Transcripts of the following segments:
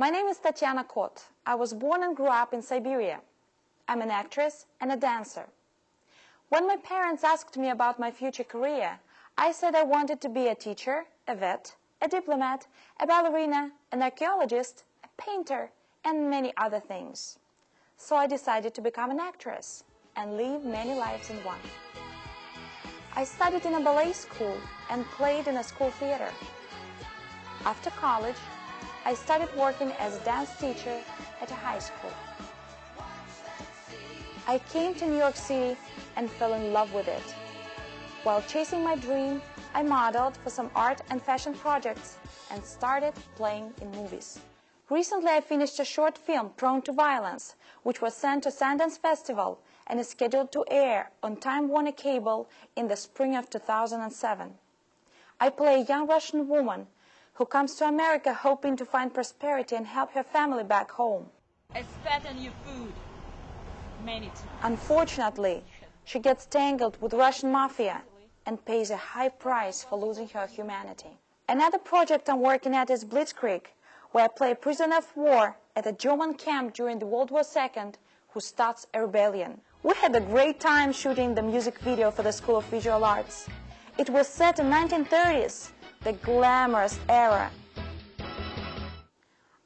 My name is Tatiana Kot. I was born and grew up in Siberia. I'm an actress and a dancer. When my parents asked me about my future career, I said I wanted to be a teacher, a vet, a diplomat, a ballerina, an archaeologist, a painter, and many other things. So I decided to become an actress and live many lives in one. I studied in a ballet school and played in a school theater. After college, I started working as a dance teacher at a high school. I came to New York City and fell in love with it. While chasing my dream, I modeled for some art and fashion projects and started playing in movies. Recently, I finished a short film, Prone to Violence, which was sent to Sundance Festival and is scheduled to air on Time Warner Cable in the spring of 2007. I play a young Russian woman who comes to America hoping to find prosperity and help her family back home. I spat on your food many times. Unfortunately, she gets tangled with Russian mafia and pays a high price for losing her humanity. Another project I'm working at is Blitzkrieg, where I play a prisoner of war at a German camp during the World War II who starts a rebellion. We had a great time shooting the music video for the School of Visual Arts. It was set in 1930s, the glamorous era.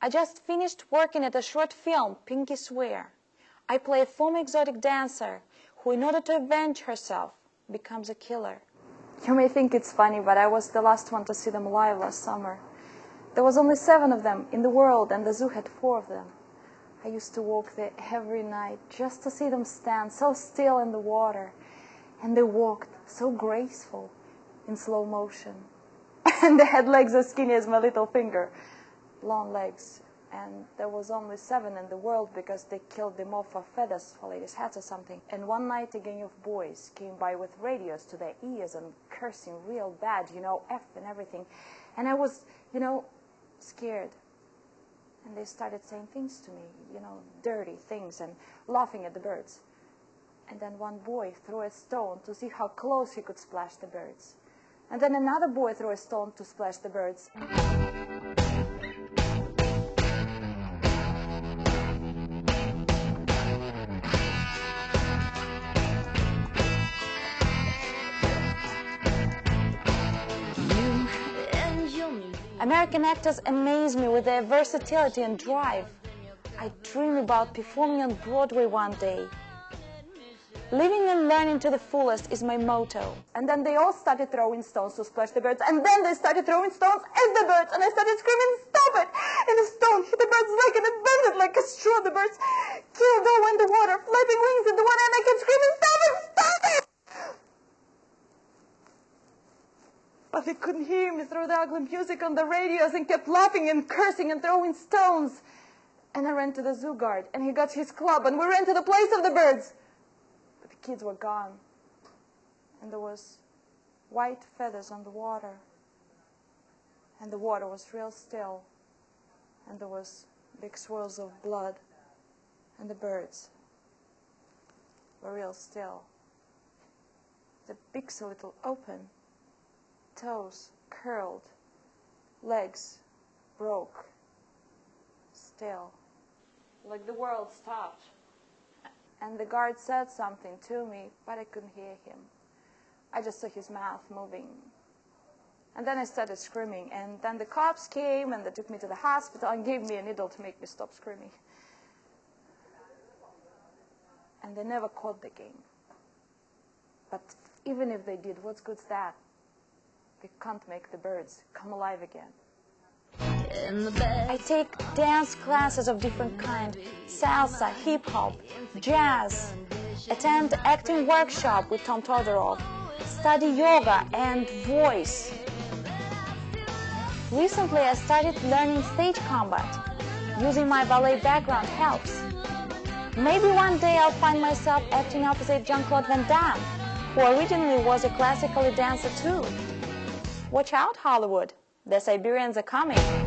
I just finished working at a short film, Pinky Swear. I play a former exotic dancer who, in order to avenge herself, becomes a killer. You may think it's funny, but I was the last one to see them live last summer. There was only 7 of them in the world, and the zoo had 4 of them. I used to walk there every night just to see them stand so still in the water. And they walked so graceful in slow motion. And they had legs as skinny as my little finger, long legs. And there was only 7 in the world because they killed them off for feathers for ladies' hats or something. And one night a gang of boys came by with radios to their ears and cursing real bad, F and everything. And I was, scared. And they started saying things to me, dirty things, and laughing at the birds. And then one boy threw a stone to see how close he could splash the birds. And then another boy threw a stone to splash the birds. American actors amaze me with their versatility and drive. I dream about performing on Broadway one day. Living and learning to the fullest is my motto. And then they all started throwing stones to splash the birds, and then they started throwing stones at the birds, and I started screaming, "Stop it!" And the stone hit the bird's leg and it bent it like a straw. The birds killed all in the water, flapping wings in the water, and I kept screaming, "Stop it! Stop it!" But they couldn't hear me through the ugly music on the radios and kept laughing and cursing and throwing stones. And I ran to the zoo guard, and he got his club, and we ran to the place of the birds. But the kids were gone, and there was white feathers on the water, and the water was real still, and there was big swirls of blood, and the birds were real still. The beaks a little open, toes curled, legs broke, still, like the world stopped. And the guard said something to me, but I couldn't hear him. I just saw his mouth moving. And then I started screaming, and then the cops came and they took me to the hospital and gave me a needle to make me stop screaming. And they never caught the game. But even if they did, what's good's that? They can't make the birds come alive again. I take dance classes of different kinds, salsa, hip-hop, jazz, attend acting workshop with Tom Todorov, study yoga and voice. Recently, I started learning stage combat. Using my ballet background helps. Maybe one day I'll find myself acting opposite Jean-Claude Van Damme, who originally was a classically dancer too. Watch out, Hollywood. The Siberians are coming.